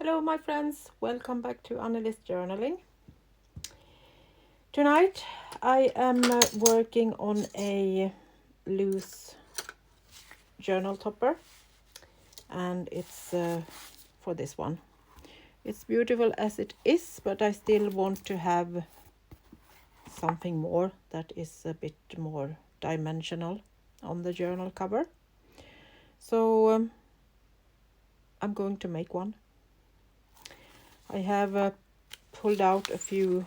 Hello my friends, welcome back to Annelies Journaling. Tonight I am working on a loose journal topper and it's for this one. It's beautiful as it is, but I still want to have something more that is a bit more dimensional on the journal cover. So I'm going to make one. I have pulled out a few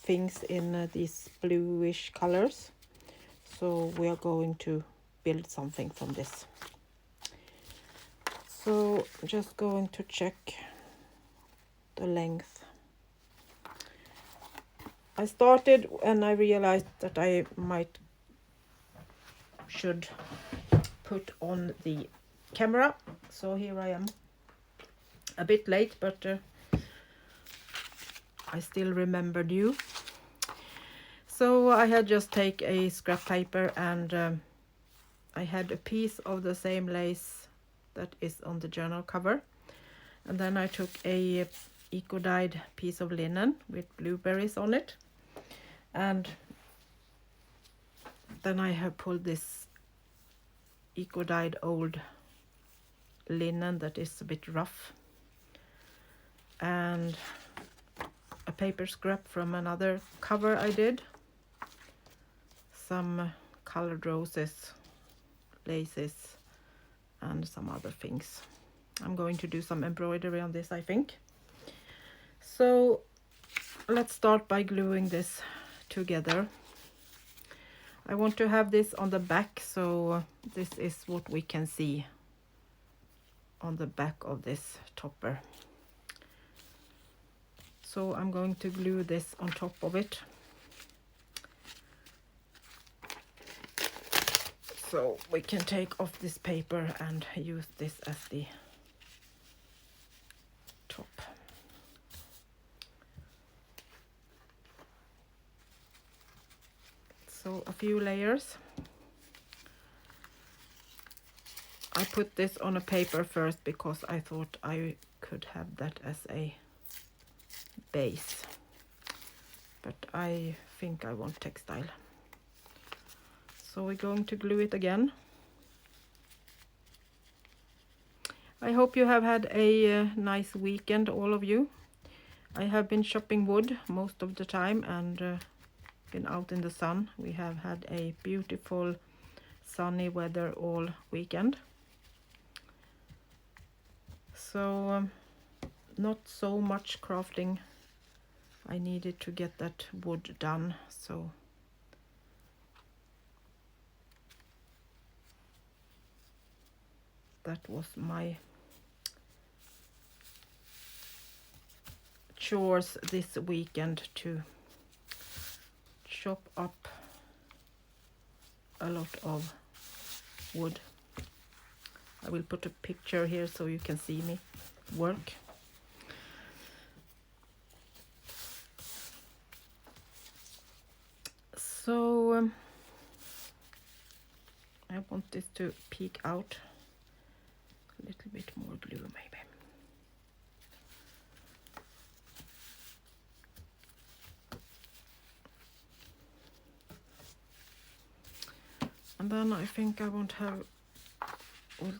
things in these bluish colors, so we are going to build something from this. So just going to check the length. I started and I realized that I should put on the camera, so here I am, a bit late, but I still remembered you. So I had just take a scrap paper and I had a piece of the same lace that is on the journal cover, and then I took a eco-dyed piece of linen with blueberries on it, and then I have pulled this eco-dyed old linen that is a bit rough, and a paper scrap from another cover I did, some colored roses, laces, and some other things. I'm going to do some embroidery on this, I think. So let's start by gluing this together. I want to have this on the back, so this is what we can see on the back of this topper. So I'm going to glue this on top of it. So we can take off this paper and use this as the top. So a few layers. I put this on a paper first because I thought I could have that as a base, but I think I want textile. So we're going to glue it again. I hope you have had a nice weekend, all of you. I have been chopping wood most of the time and been out in the sun. We have had a beautiful sunny weather all weekend. So not so much crafting. I needed to get that wood done, so that was my chores this weekend, to chop up a lot of wood. I will put a picture here so you can see me work. So I want this to peek out a little bit more glue maybe. And then I think we'll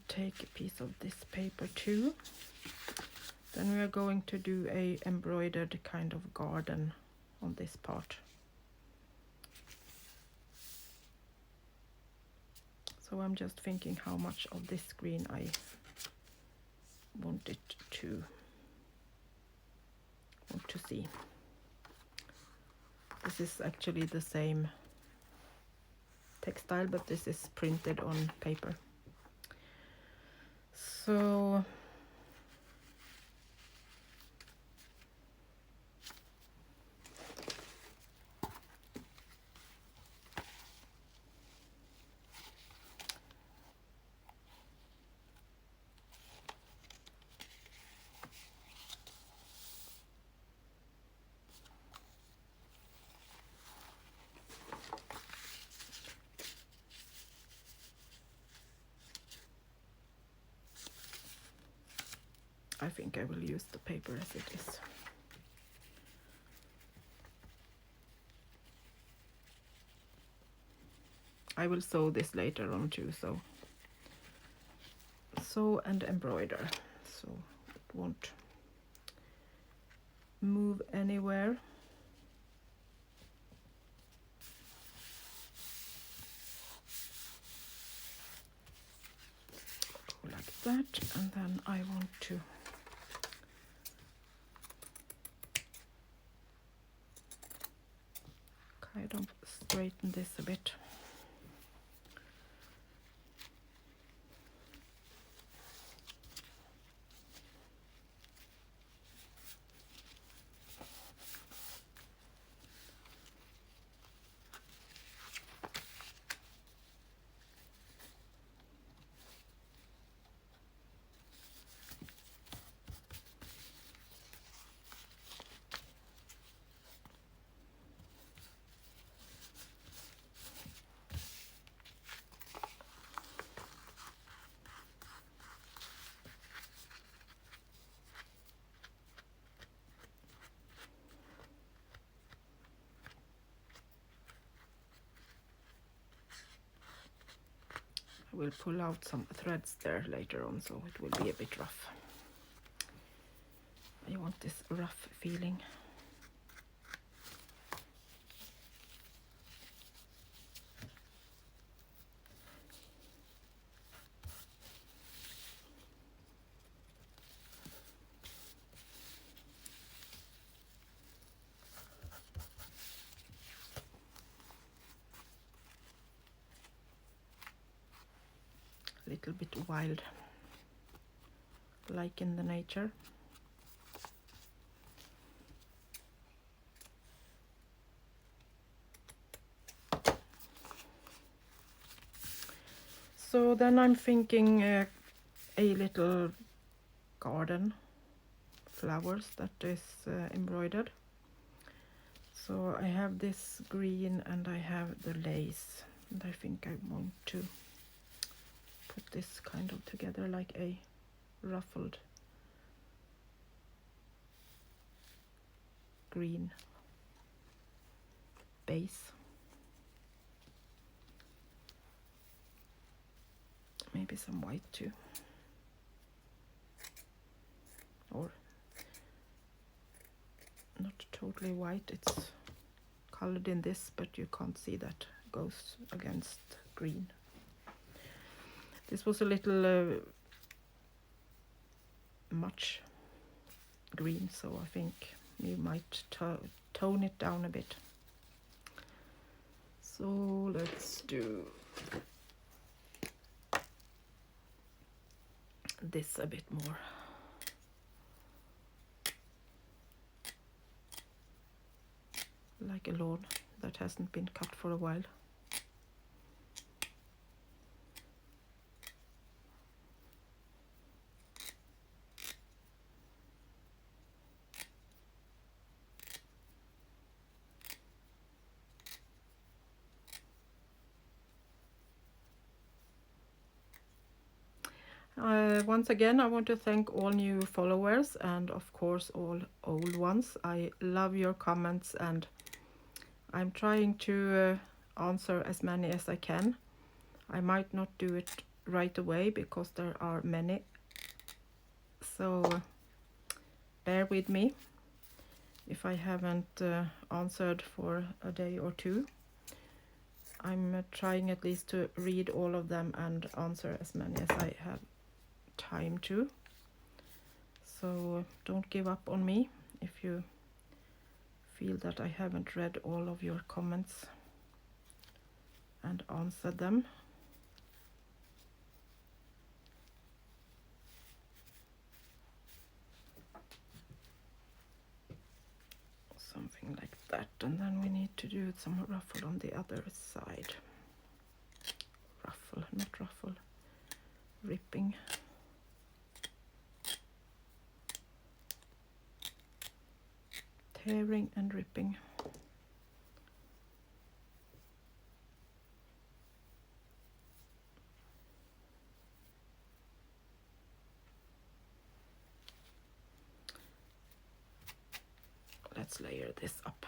take a piece of this paper too. Then we are going to do a embroidered kind of garden on this part. So I'm just thinking how much of this green I want to see. This is actually the same textile, but this is printed on paper. So I think I will use the paper as it is. I will sew this later on too, so sew and embroider, so it won't move anywhere. Like that, and then I want to kind of straighten this a bit. I will pull out some threads there later on, so it will be a bit rough. I want this rough feeling. A little bit wild, like in the nature. So then I'm thinking a little garden flowers that is embroidered. So I have this green and I have the lace, and I think I want to put this kind of together like a ruffled green base. Maybe some white too, or not totally white, it's colored in this, but you can't see that goes against green. This was a little much green, so I think we might tone it down a bit. So let's do this a bit more. Like a lawn that hasn't been cut for a while. Once again, I want to thank all new followers and of course all old ones. I love your comments and I'm trying to answer as many as I can. I might not do it right away because there are many, so bear with me if I haven't answered for a day or two. I'm trying at least to read all of them and answer as many as I have time to. So don't give up on me if you feel that I haven't read all of your comments and answered them. Something like that, and then we need to do some ruffle on the other side. Ruffle, not ruffle, ripping. Tearing and ripping. let's layer this up.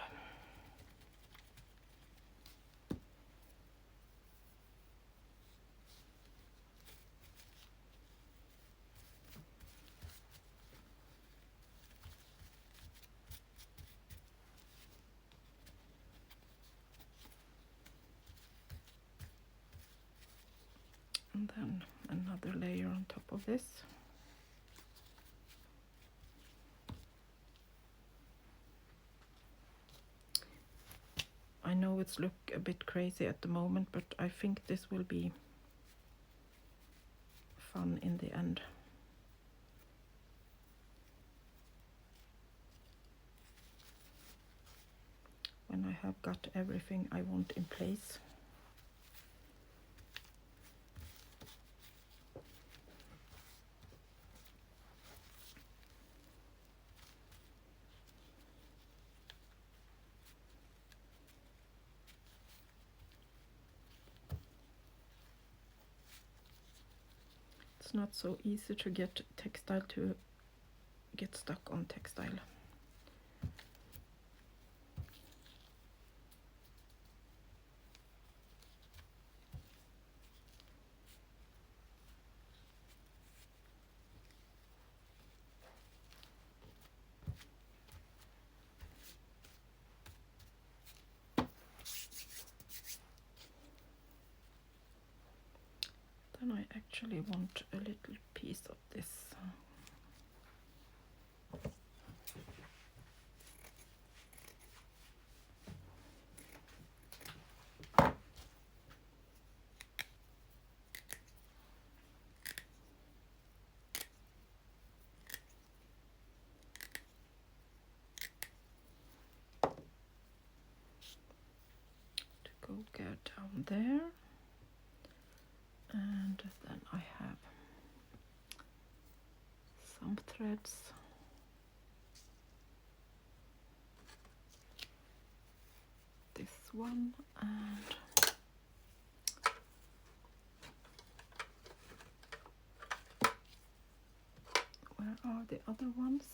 And then another layer on top of this. I know it's look a bit crazy at the moment, but I think this will be fun in the end. When I have got everything I want in place. It's not so easy to get textile to get stuck on textile. Then I actually want a little piece of this. To go down there. And then I have some threads. This one, and where are the other ones?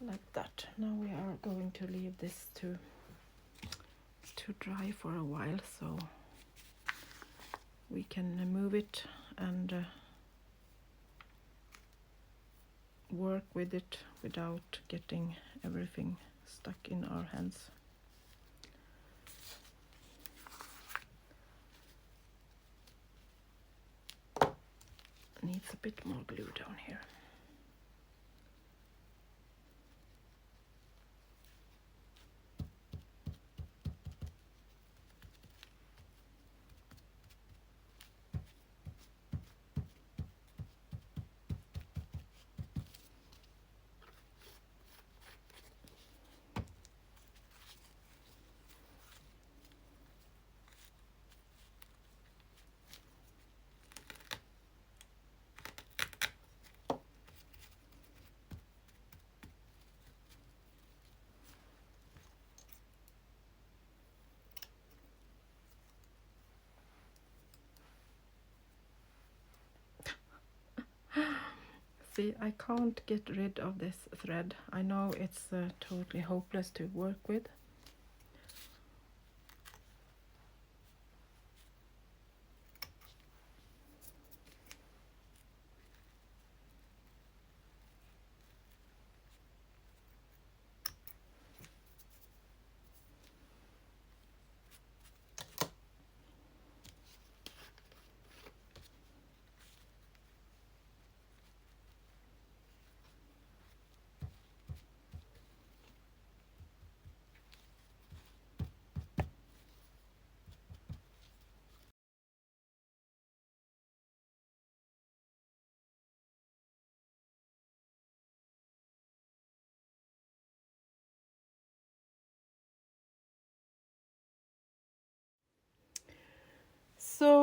Like that. Now we are going to leave this to dry for a while, so we can move it and work with it without getting everything stuck in our hands. Needs a bit more glue down here. See, I can't get rid of this thread. I know it's totally hopeless to work with.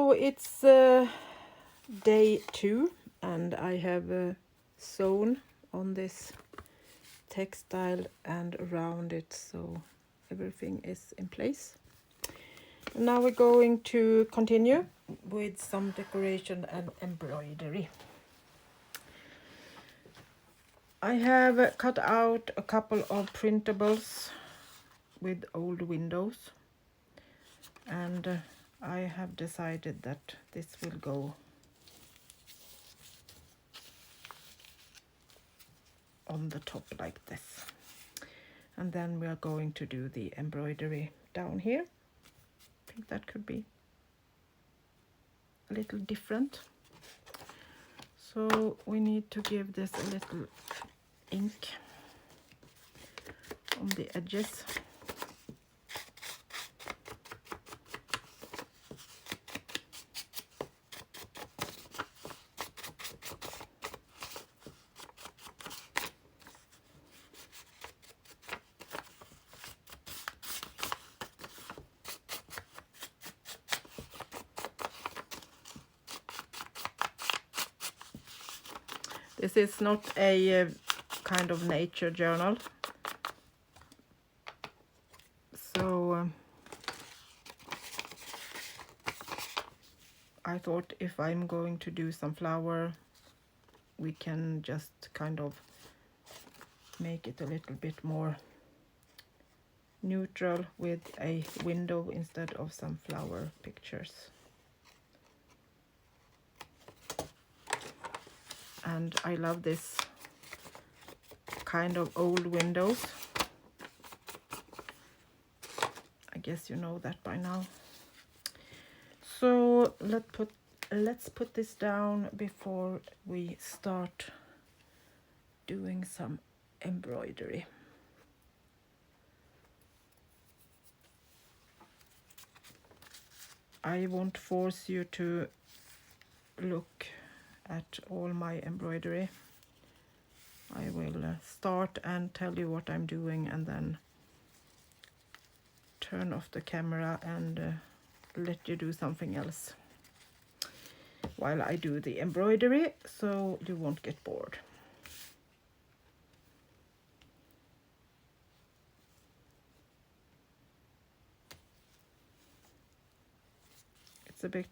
So it's day 2 and I have sewn on this textile and around it, so everything is in place. And now we're going to continue with some decoration and embroidery. I have cut out a couple of printables with old windows, and I have decided that this will go on the top like this. And then we are going to do the embroidery down here. I think that could be a little different. So we need to give this a little ink on the edges. This is not a kind of nature journal, so I thought if I'm going to do some flower, we can just kind of make it a little bit more neutral with a window instead of some flower pictures. And I love this kind of old windows. I guess you know that by now. So let's put this down before we start doing some embroidery. I won't force you to look at all my embroidery. I will start and tell you what I'm doing and then turn off the camera and let you do something else while I do the embroidery, so you won't get bored. It's a bit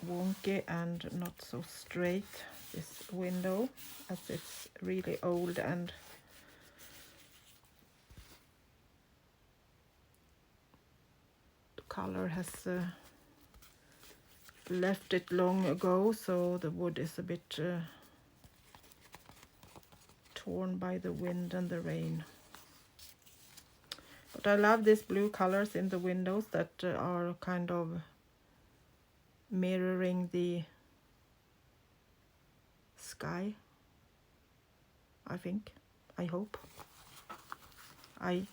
wonky and not so straight, this window, as it's really old and the color has left it long ago, so the wood is a bit torn by the wind and the rain. But I love these blue colors in the windows that are kind of mirroring the sky, I think. I hope. I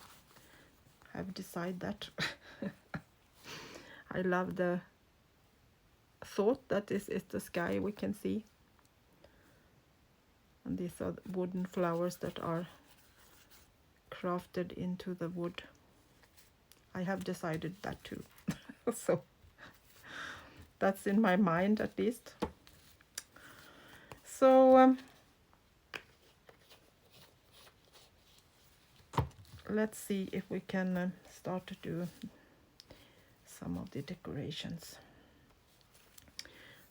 have decided that. I love the thought that this is the sky we can see. And these are wooden flowers that are crafted into the wood. I have decided that too. So that's in my mind at least. So let's see if we can start to do some of the decorations.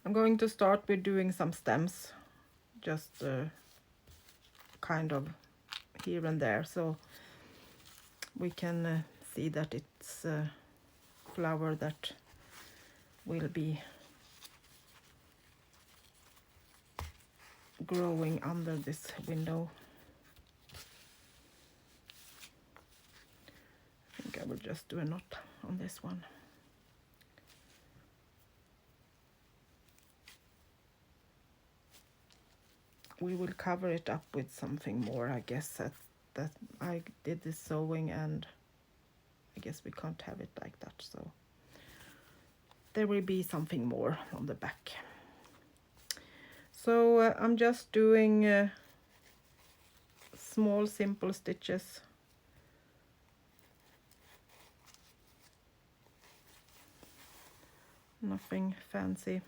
I'm going to start with doing some stems, just kind of here and there, so we can see that it's a flower that will be growing under this window. I think I will just do a knot on this one. We will cover it up with something more, I guess. That I did this sewing and I guess we can't have it like that, so there will be something more on the back. So I'm just doing small simple stitches nothing fancy.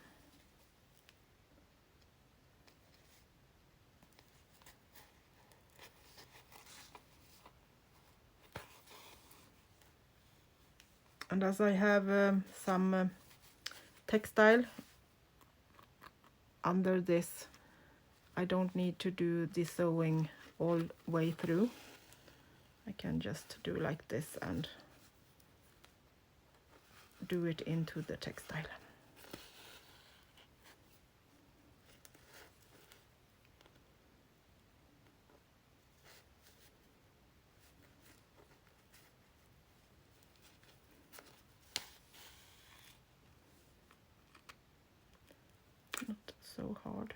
And as I have some textile under this, I don't need to do the sewing all way through. I can just do like this and do it into the textile. Not so hard.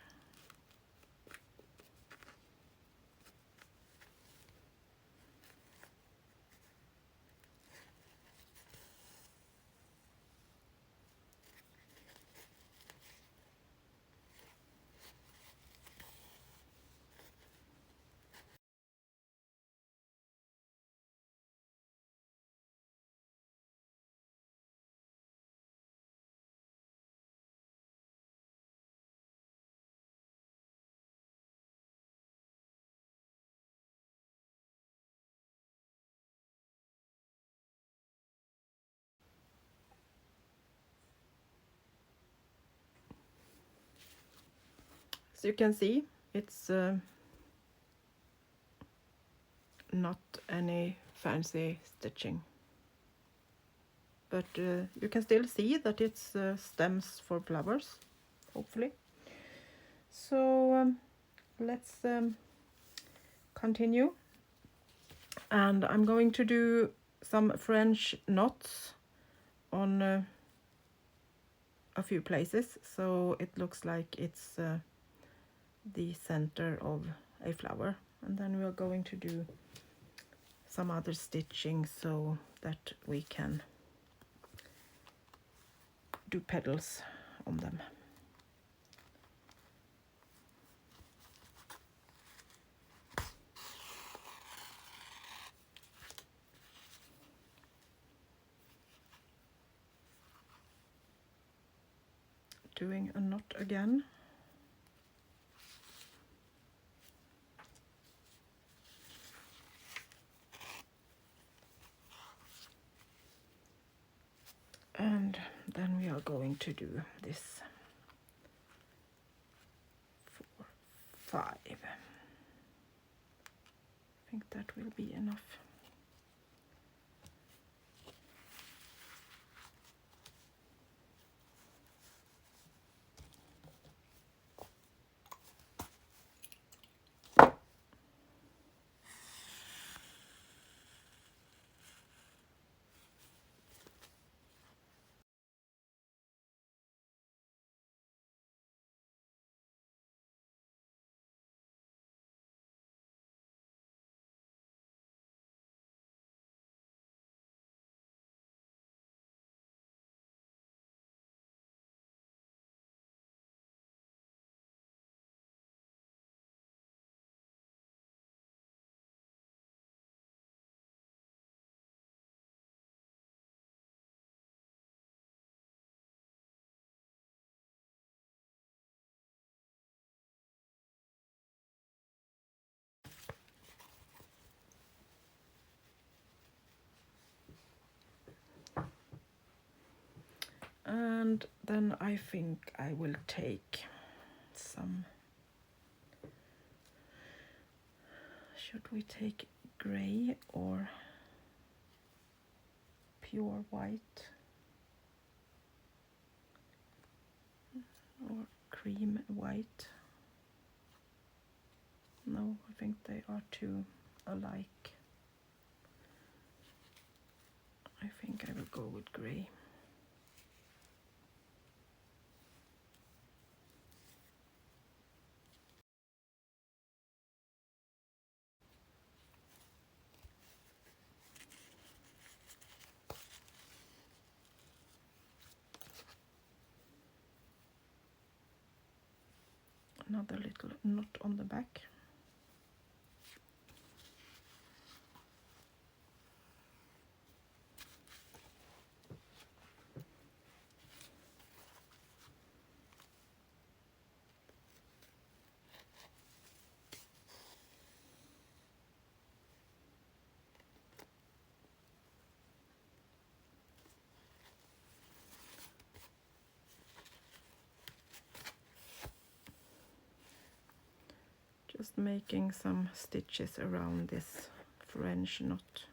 As you can see, it's not any fancy stitching, but you can still see that it's stems for flowers, hopefully. So let's continue, and I'm going to do some French knots on a few places, so it looks like it's the center of a flower, and then we are going to do some other stitching so that we can do petals on them. Doing a knot again. And then we are going to do this 4, 5. I think that will be enough. And then I think I will take some, should we take gray or pure white or cream white? No, I think they are too alike. I think I will go with gray. Another little knot on the back. Just making some stitches around this French knot.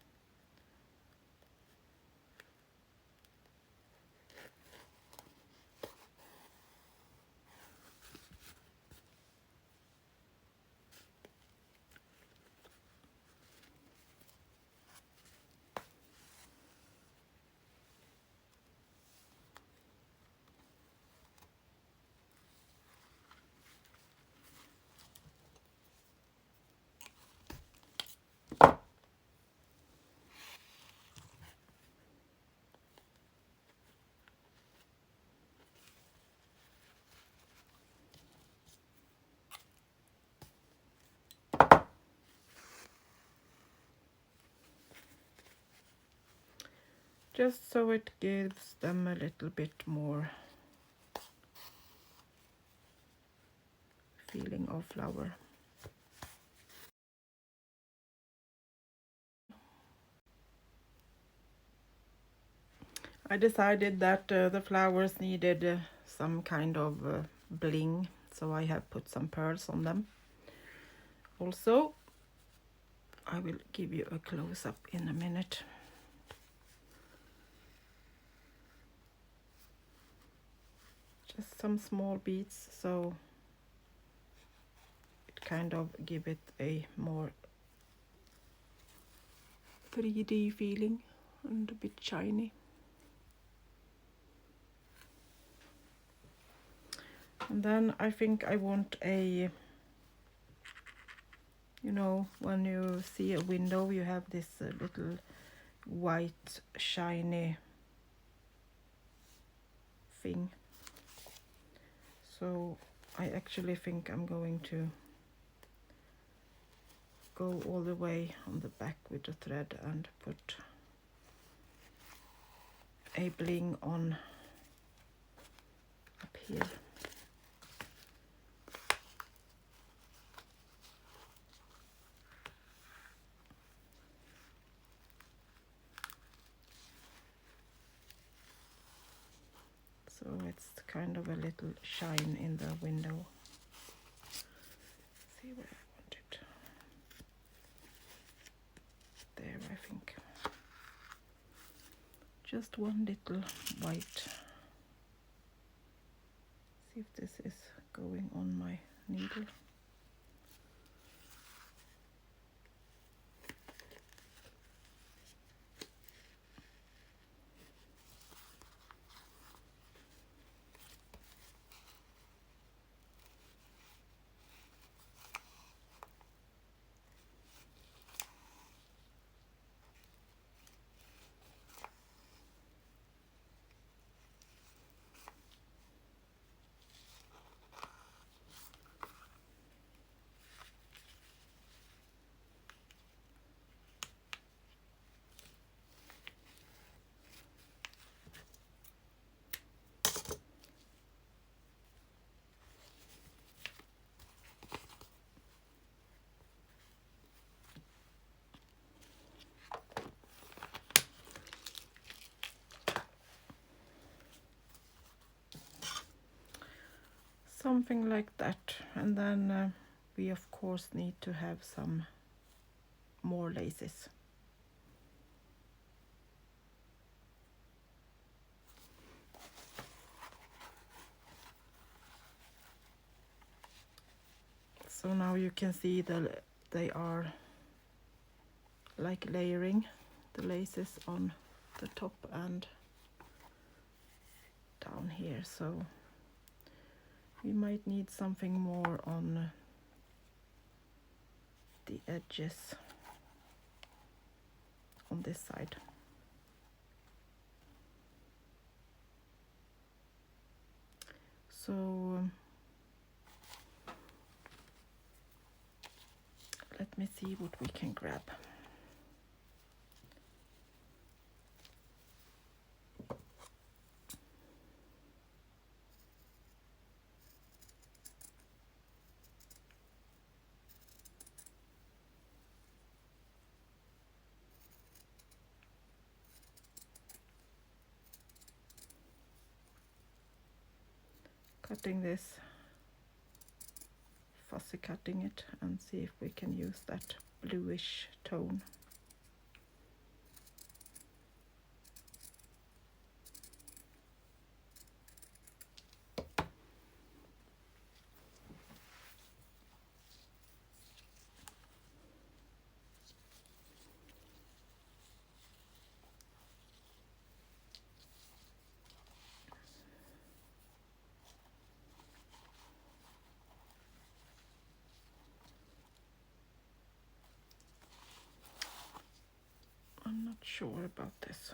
Just so it gives them a little bit more feeling of flower. I decided that the flowers needed some kind of bling, so I have put some pearls on them. Also, I will give you a close-up in a minute. Just some small beads, so it kind of give it a more 3D feeling and a bit shiny. And then I think I want a, you know, when you see a window, you have this little white shiny thing. So I actually think I'm going to go all the way on the back with the thread and put a bling on up here. So it's kind of a little shine in the window. See where I want it. There, I think. Just one little white. See if this is going on my needle. Something like that, and then we of course need to have some more laces. So now you can see that they are like layering the laces on the top and down here, so we might need something more on the edges on this side. So let me see what we can grab. Cutting this fussy cutting it and see if we can use that bluish tone. I'm not sure about this.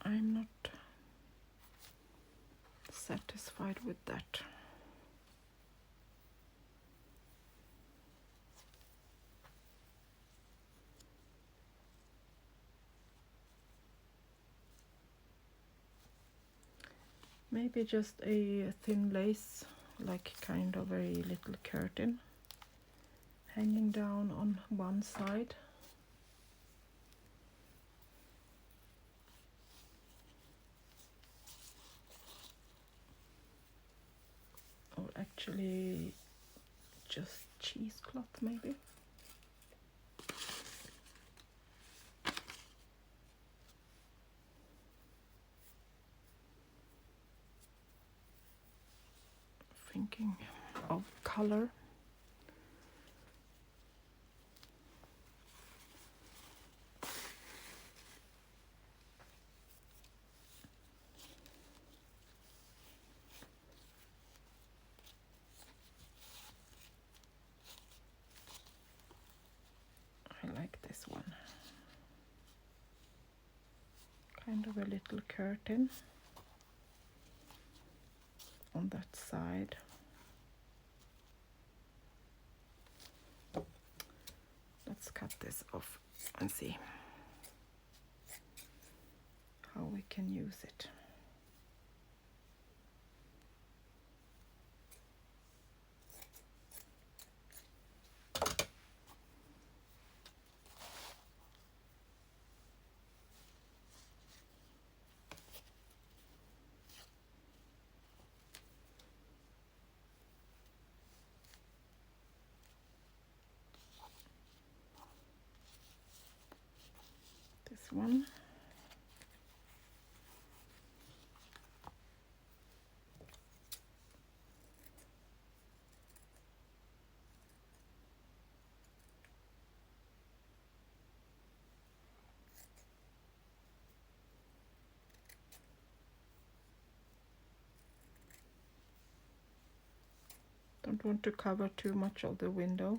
I'm not satisfied with that. Maybe just a thin lace, like kind of a little curtain hanging down on one side. Or actually just cheesecloth maybe. Thinking of color. I like this one. Kind of a little curtain on that side. Let's cut this off and see how we can use it. This one. Don't want to cover too much of the window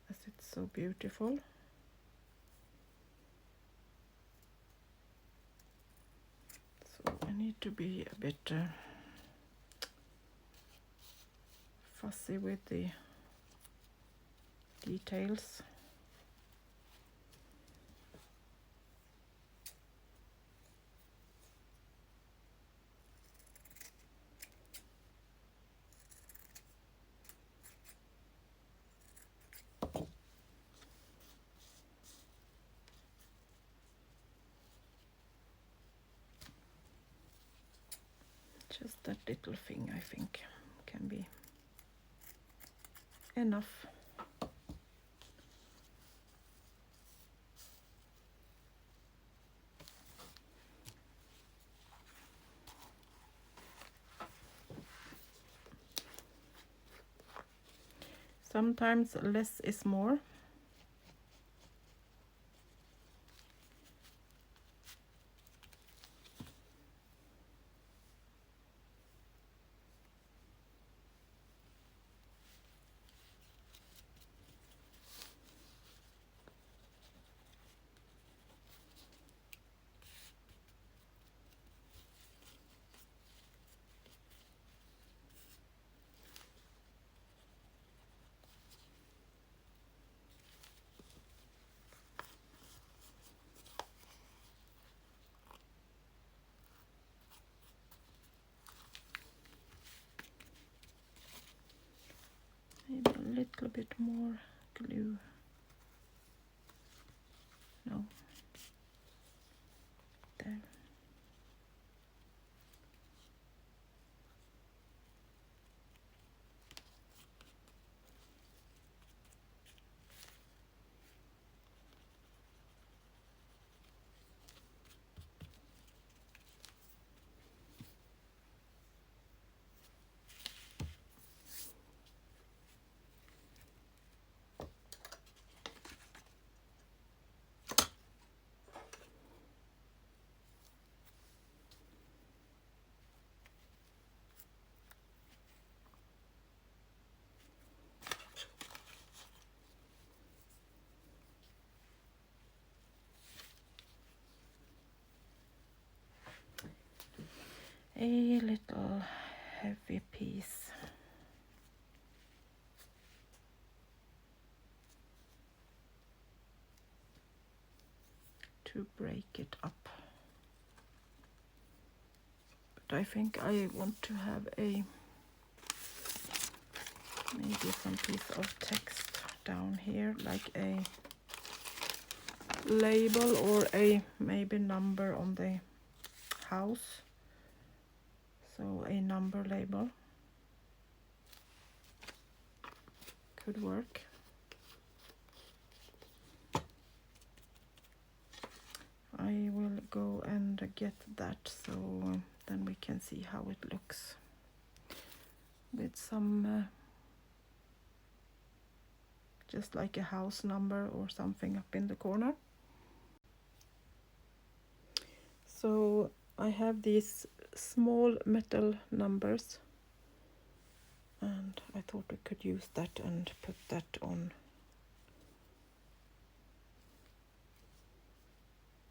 as it's so beautiful. So I need to be a bit fussy with the details. Just that little thing I think can be enough. Sometimes less is more. little bit more glue. No. There. A little heavy piece. To break it up. But I think I want to have a maybe some piece of text down here, like a label or a maybe number on the house. So a number label could work. I will go and get that, so then we can see how it looks with some just like a house number or something up in the corner. So I have these small metal numbers, and I thought we could use that and put that on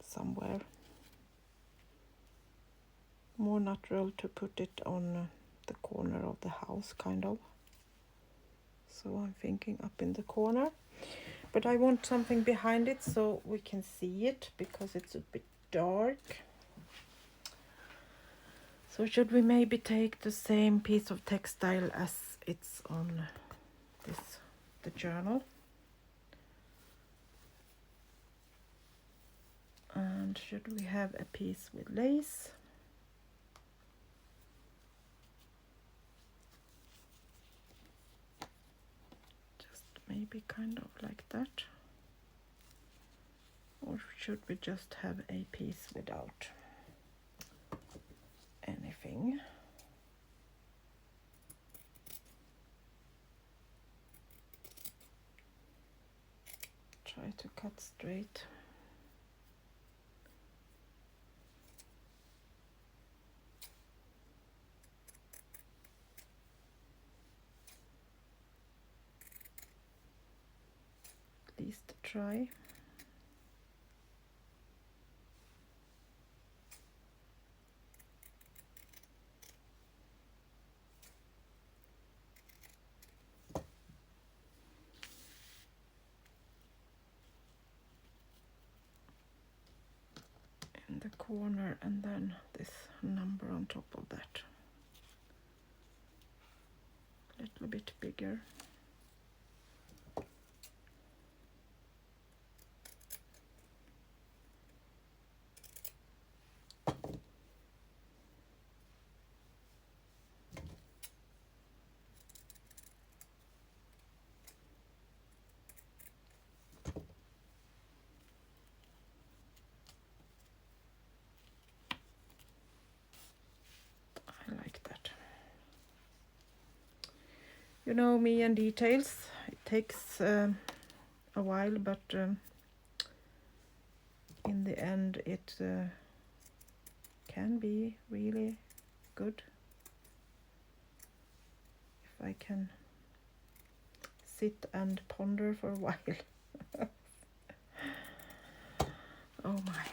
somewhere. More natural to put it on the corner of the house, kind of. So I'm thinking up in the corner, but I want something behind it so we can see it, because it's a bit dark. So should we maybe take the same piece of textile as it's on the journal? And should we have a piece with lace? Just maybe kind of like that. Or should we just have a piece without anything? Try to cut straight. At least try. In the corner, and then this number on top of that. A little bit bigger. I like that. You know me and details. It takes a while, but in the end it can be really good if I can sit and ponder for a while. Oh my.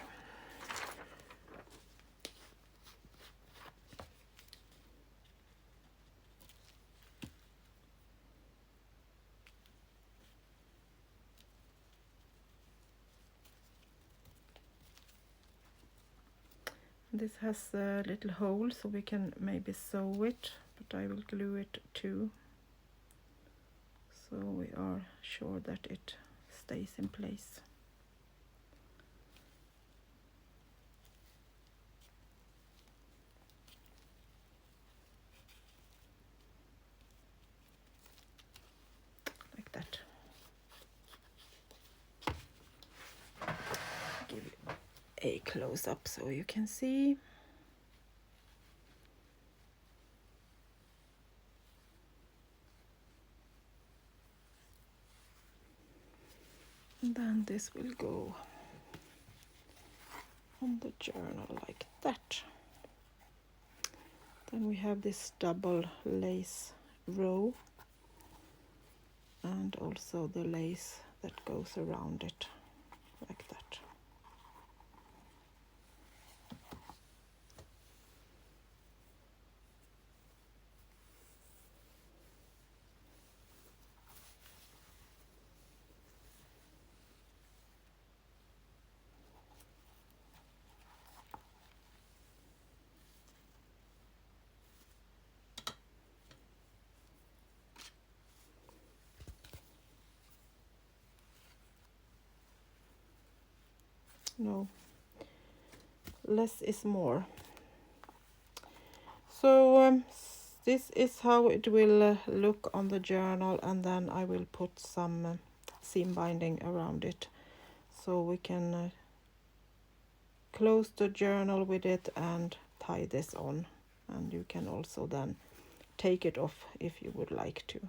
This has a little hole so we can maybe sew it, but I will glue it too. so we are sure that it stays in place. Like that. Give you a close-up so you can see. And then this will go on the journal like that. Then we have this double lace row and also the lace that goes around it like that. No, less is more. So this is how it will look on the journal, and then I will put some seam binding around it so we can close the journal with it and tie this on, and you can also then take it off if you would like to.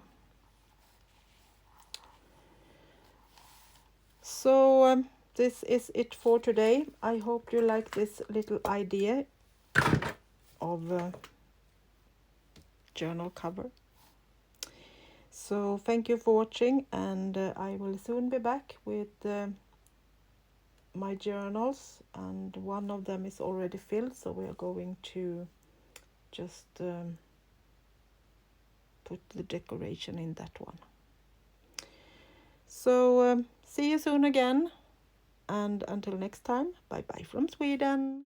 So this is it for today. I hope you like this little idea of journal cover. So thank you for watching, and I will soon be back with my journals, and one of them is already filled, so we are going to just put the decoration in that one. So see you soon again, and until next time, bye bye from Sweden.